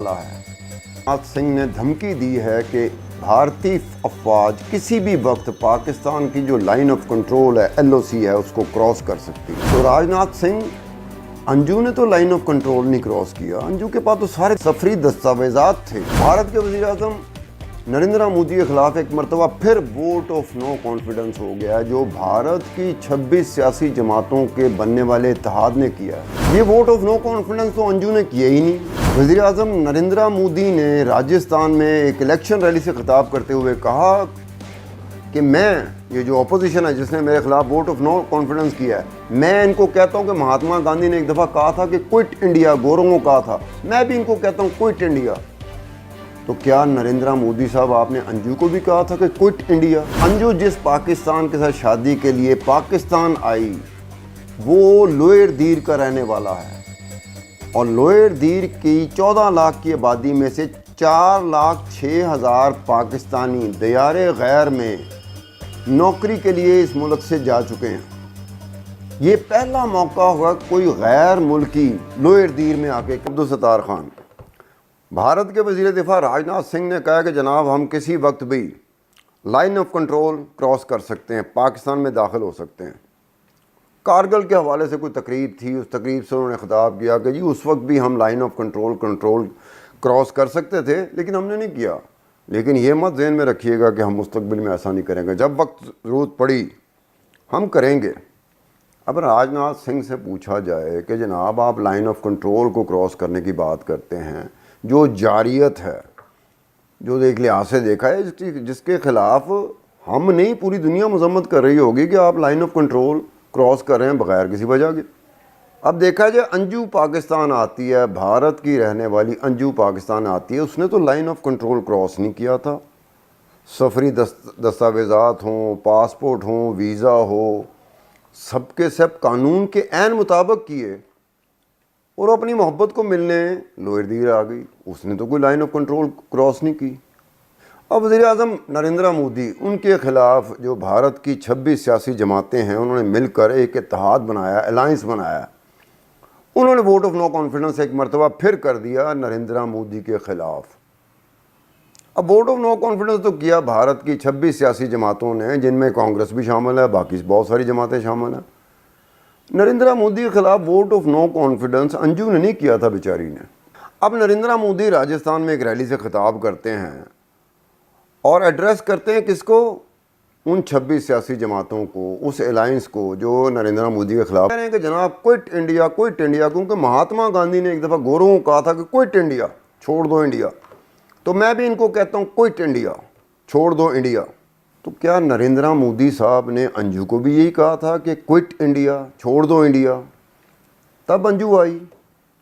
राजनाथ सिंह ने धमकी दी है कि भारतीय अफवाज किसी भी वक्त पाकिस्तान की जो लाइन ऑफ कंट्रोल है LOC है उसको क्रॉस कर सकती है। तो राजनाथ सिंह, अंजू ने तो लाइन ऑफ कंट्रोल नहीं क्रॉस किया, अंजू के पास तो सारे सफरी दस्तावेजात थे। भारत के वज़ीर आज़म नरेंद्र मोदी के खिलाफ एक मरतबा फिर वोट ऑफ नो कॉन्फिडेंस हो गया, जो भारत की 26 सियासी जमातों के बनने वाले इत्तेहाद ने किया है। ये वोट ऑफ नो कॉन्फिडेंस तो अंजू ने किया ही नहीं। वज़ीर आज़म नरेंद्र मोदी ने राजस्थान में एक इलेक्शन रैली से खिताब करते हुए कहा कि मैं, ये जो अपोजिशन है जिसने मेरे खिलाफ वोट ऑफ नो कॉन्फिडेंस किया है, मैं इनको कहता हूँ कि महात्मा गांधी ने एक दफ़ा कहा था कि क्विट इंडिया, गोरों को कहा था, मैं भी इनको कहता हूँ क्विट इंडिया। तो क्या नरेंद्र मोदी साहब आपने अंजू को भी कहा था कि क्विट इंडिया? अंजू जिस पाकिस्तान के साथ शादी के लिए पाकिस्तान आई वो लोअर दीर का रहने वाला है, और लोअर दीर की 14 लाख की आबादी में से 4,06,000 पाकिस्तानी दियारे गैर में नौकरी के लिए इस मुल्क से जा चुके हैं। ये पहला मौका हुआ कोई गैर मुल्की लोअर दीर में आके। अब्दुल सत्तार खान, भारत के वज़ीर दिफा राजनाथ सिंह ने कहा कि जनाब हम किसी वक्त भी लाइन ऑफ कंट्रोल क्रॉस कर सकते हैं, पाकिस्तान में दाखिल हो सकते हैं। कारगिल के हवाले से कोई तकरीब थी, उस तकरीब से उन्होंने ख़िताब किया कि जी उस वक्त भी हम लाइन ऑफ कंट्रोल क्रॉस कर सकते थे, लेकिन हमने नहीं किया। लेकिन ये मत ज़हन में रखिएगा कि हम मुस्तकबिल में ऐसा नहीं करेंगे, जब वक्त ज़रूरत पड़ी हम करेंगे। अब राजनाथ सिंह से पूछा जाए कि जनाब आप लाइन ऑफ कंट्रोल को क्रॉस करने की बात करते हैं, जो जारियत है, जो एक लिहाज से देखा है जिसके ख़िलाफ़ हम नहीं पूरी दुनिया मजम्मत कर रही होगी कि आप लाइन ऑफ कंट्रोल क्रॉस कर रहे हैं बग़ैर किसी वजह के। अब देखा जाए अंजू पाकिस्तान आती है, भारत की रहने वाली अंजू पाकिस्तान आती है, उसने तो लाइन ऑफ कंट्रोल क्रॉस नहीं किया था। सफरी दस्तावेज़ात हों, पासपोर्ट हों, वीज़ा हो, सबके सब कानून के ऐन मुताबिक किए, और अपनी मोहब्बत को मिलने लोअर दीर आ गई, उसने तो कोई लाइन ऑफ कंट्रोल क्रॉस नहीं की। अब वज़ीर आज़म नरेंद्र मोदी, उनके ख़िलाफ़ जो भारत की 26 सियासी जमातें हैं उन्होंने मिलकर एक इत्तेहाद बनाया, अलायंस बनाया, उन्होंने वोट ऑफ नो कॉन्फिडेंस एक मरतबा फिर कर दिया नरेंद्र मोदी के ख़िलाफ़। अब वोट ऑफ नो कॉन्फिडेंस तो किया भारत की 26 सियासी जमातों ने, जिनमें कांग्रेस भी शामिल है, बाकी बहुत सारी जमातें शामिल हैं। नरेंद्र मोदी के खिलाफ vote of no confidence Anju ने नहीं किया था बेचारी ने। अब नरेंद्र मोदी राजस्थान में एक रैली से खिताब करते हैं और एड्रेस करते हैं किसको? उन 26 सियासी जमातों को, उस अलायंस को जो नरेंद्र मोदी के खिलाफ कह रहे हैं कि जनाब क्विट इंडिया, क्विट इंडिया, क्योंकि महात्मा गांधी ने एक दफ़ा गोरों को कहा था कि क्विट इंडिया, छोड़ दो इंडिया, तो मैं भी इनको कहता हूँ क्विट इंडिया, छोड़ दो इंडिया। तो क्या नरेंद्र मोदी साहब ने अंजू को भी यही कहा था कि क्विट इंडिया, छोड़ दो इंडिया? तब अंजू आई।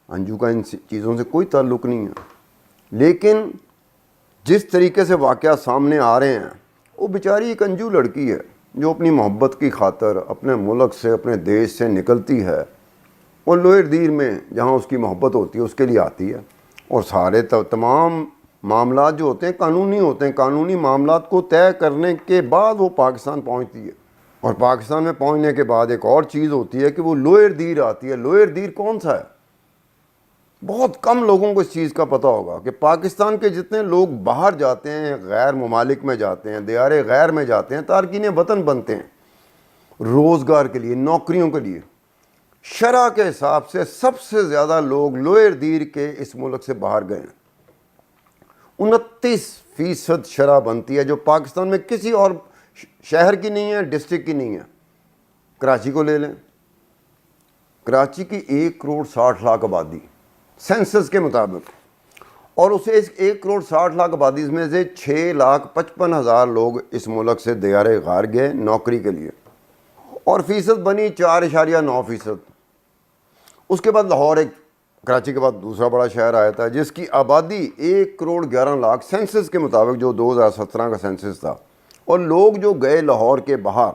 अंजू का इन चीज़ों से कोई ताल्लुक़ नहीं है, लेकिन जिस तरीके से वाक़या सामने आ रहे हैं, वो बेचारी एक अंजू लड़की है जो अपनी मोहब्बत की खातर अपने मुल्क से, अपने देश से निकलती है और लोअर दीर में जहाँ उसकी मोहब्बत होती है उसके लिए आती है, और सारे तमाम मामलात जो होते हैं कानूनी होते हैं, कानूनी मामलात को तय करने के बाद वो पाकिस्तान पहुंचती है। और पाकिस्तान में पहुंचने के बाद एक और चीज़ होती है कि वो लोअर दीर आती है। लोअर दीर कौन सा है? बहुत कम लोगों को इस चीज़ का पता होगा कि पाकिस्तान के जितने लोग बाहर जाते हैं, गैर ममालिक में जाते हैं, दियारे गैर में जाते हैं, तारकीन वतन बनते हैं रोज़गार के लिए, नौकरियों के लिए, शरह के हिसाब से सबसे ज़्यादा लोग लोअर दीर के इस मुल्क से बाहर गए हैं। 29% शरह बनती है, जो पाकिस्तान में किसी और शहर की नहीं है, डिस्ट्रिक्ट की नहीं है। कराची को ले लें, कराची की 1,60,00,000 आबादी सेंसस के मुताबिक, और उसे इस 1,60,00,000 आबादी में से 6,55,000 लोग इस मुल्क से दियारे गैर गए नौकरी के लिए, और फ़ीसद बनी 4.9%। उसके बाद लाहौर, एक कराची के बाद दूसरा बड़ा शहर आया था जिसकी आबादी 1,11,00,000 सेंसस के मुताबिक, जो 2017 का सेंसस था, और लोग जो गए लाहौर के बाहर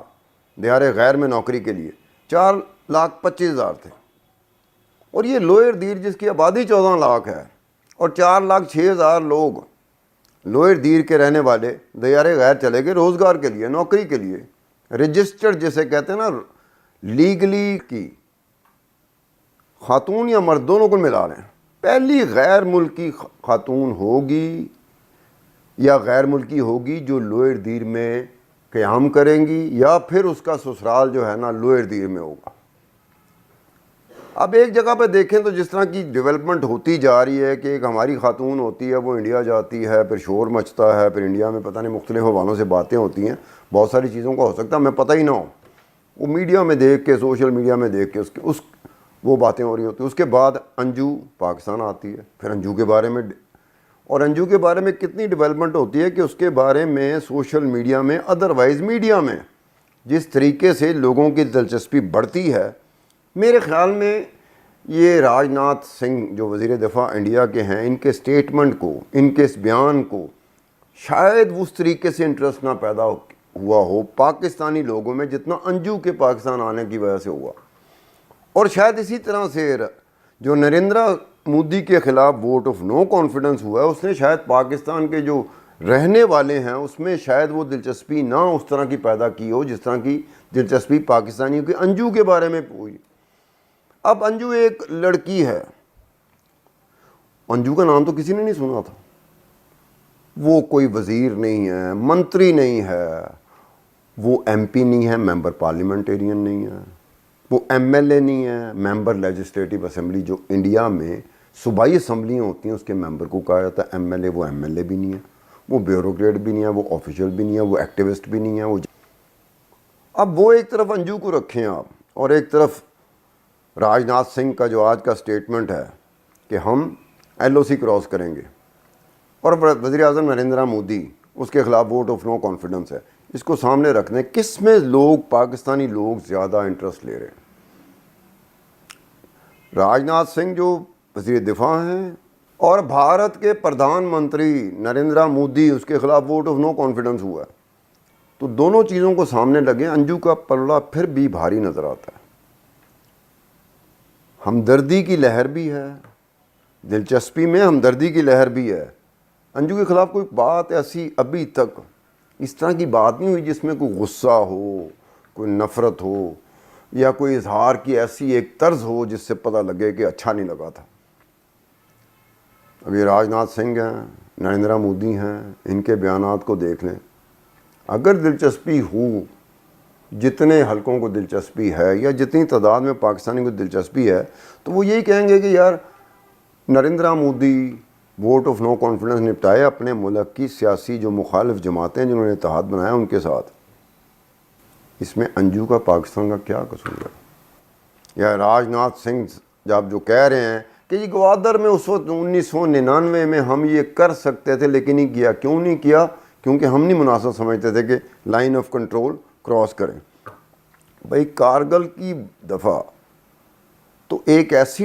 दियारे गैर में नौकरी के लिए 4,25,000 थे। और ये लोअर दीर जिसकी आबादी 14 लाख है और 4,06,000 लोग लोअर दीर के रहने वाले दियारे गैर चले गए रोज़गार के लिए, नौकरी के लिए, रजिस्टर्ड जिसे कहते हैं ना, लीगली की खातून या मर्द दोनों को मिला रहे हैं, پہلی غیر ملکی خاتون ہوگی یا غیر ملکی ہوگی جو لوئر دیر میں قیام کریں گی، یا پھر اس کا سسرال جو ہے نا لوئر دیر میں ہوگا۔ اب ایک جگہ پہ دیکھیں تو جس طرح کی ڈیولپمنٹ ہوتی جا رہی ہے کہ ایک ہماری خاتون ہوتی ہے، وہ انڈیا جاتی ہے، پھر شور مچتا ہے، پھر انڈیا میں پتہ نہیں مختلف حوالوں سے باتیں ہوتی ہیں، بہت ساری چیزوں کا ہو سکتا ہے ہمیں پتہ ہی نہ ہو، وہ میڈیا میں دیکھ کے، سوشل میڈیا میں دیکھ کے وہ باتیں ہو رہی ہوتی ہیں۔ اس کے بعد انجو پاکستان آتی ہے، پھر انجو کے بارے میں، اور انجو کے بارے میں کتنی ڈیولپمنٹ ہوتی ہے کہ اس کے بارے میں سوشل میڈیا میں، ادروائز میڈیا میں جس طریقے سے لوگوں کی دلچسپی بڑھتی ہے، میرے خیال میں یہ راج ناتھ سنگھ جو وزیر دفاع انڈیا کے ہیں، ان کے سٹیٹمنٹ کو، ان کے اس بیان کو شاید اس طریقے سے انٹرسٹ نہ پیدا ہوا ہو پاکستانی لوگوں میں جتنا انجو کے پاکستان آنے کی وجہ سے ہوا، اور شاید اسی طرح سے جو نریندرا مودی کے خلاف ووٹ آف نو کانفیڈنس ہوا ہے، اس نے شاید پاکستان کے جو رہنے والے ہیں اس میں شاید وہ دلچسپی نہ اس طرح کی پیدا کی ہو جس طرح کی دلچسپی پاکستانیوں کی انجو کے بارے میں ہوئی۔ اب انجو ایک لڑکی ہے، انجو کا نام تو کسی نے نہیں سنا تھا، وہ کوئی وزیر نہیں ہے، منتری نہیں ہے، وہ ایم پی نہیں ہے، ممبر پارلیمنٹیرین نہیں ہے، وہ ایم ایل اے نہیں ہے، ممبر لیجسلیٹو اسمبلی جو انڈیا میں صوبائی اسمبلیاں ہوتی ہیں اس کے ممبر کو کہا جاتا ہے ایم ایل اے، وہ ایم ایل اے بھی نہیں ہے، وہ بیوروکریٹ بھی نہیں ہے، وہ آفیشل بھی نہیں ہے، وہ ایکٹیوسٹ بھی نہیں ہے۔ اب وہ ایک طرف انجو کو رکھیں آپ، اور ایک طرف راج ناتھ سنگھ کا جو آج کا سٹیٹمنٹ ہے کہ ہم ایل او سی کراس کریں گے، اور وزیر اعظم نریندرا مودی اس کے خلاف ووٹ آف نو کانفیڈنس ہے، اس کو سامنے رکھنے کس میں لوگ، پاکستانی لوگ زیادہ انٹرسٹ لے رہے ہیں؟ راج ناتھ سنگھ جو وزیر دفاع ہیں اور بھارت کے پردھان منتری نریندرا مودی، اس کے خلاف ووٹ آف نو کانفیڈنس ہوا ہے، تو دونوں چیزوں کو سامنے لگے انجو کا پلڑا پھر بھی بھاری نظر آتا ہے۔ ہمدردی کی لہر بھی ہے، دلچسپی میں ہمدردی کی لہر بھی ہے۔ انجو کے خلاف کوئی بات ایسی ابھی تک اس طرح کی بات نہیں ہوئی جس میں کوئی غصہ ہو، کوئی نفرت ہو، یا کوئی اظہار کی ایسی ایک طرز ہو جس سے پتہ لگے کہ اچھا نہیں لگا تھا۔ ابھی راج ناتھ سنگھ ہیں، نریندرا مودی ہیں، ان کے بیانات کو دیکھ لیں، اگر دلچسپی ہو، جتنے حلقوں کو دلچسپی ہے یا جتنی تعداد میں پاکستانی کو دلچسپی ہے، تو وہ یہی کہیں گے کہ یار Narendra Modi vote of no confidence نپٹائے اپنے ملک کی سیاسی جو مخالف جماعتیں جنہوں نے اتحاد بنایا ان کے ساتھ، اس میں انجو کا پاکستان کا کیا قصور ہے؟ یا راج ناتھ سنگھ جب جو کہہ رہے ہیں کہ یہ گوادر میں اس وقت 1999 میں ہم یہ کر سکتے تھے لیکن نہیں کیا، کیوں نہیں کیا؟ کیونکہ ہم نہیں مناسب سمجھتے تھے کہ لائن آف کنٹرول کراس کریں۔ بھائی کارگل کی دفعہ تو ایک ایسی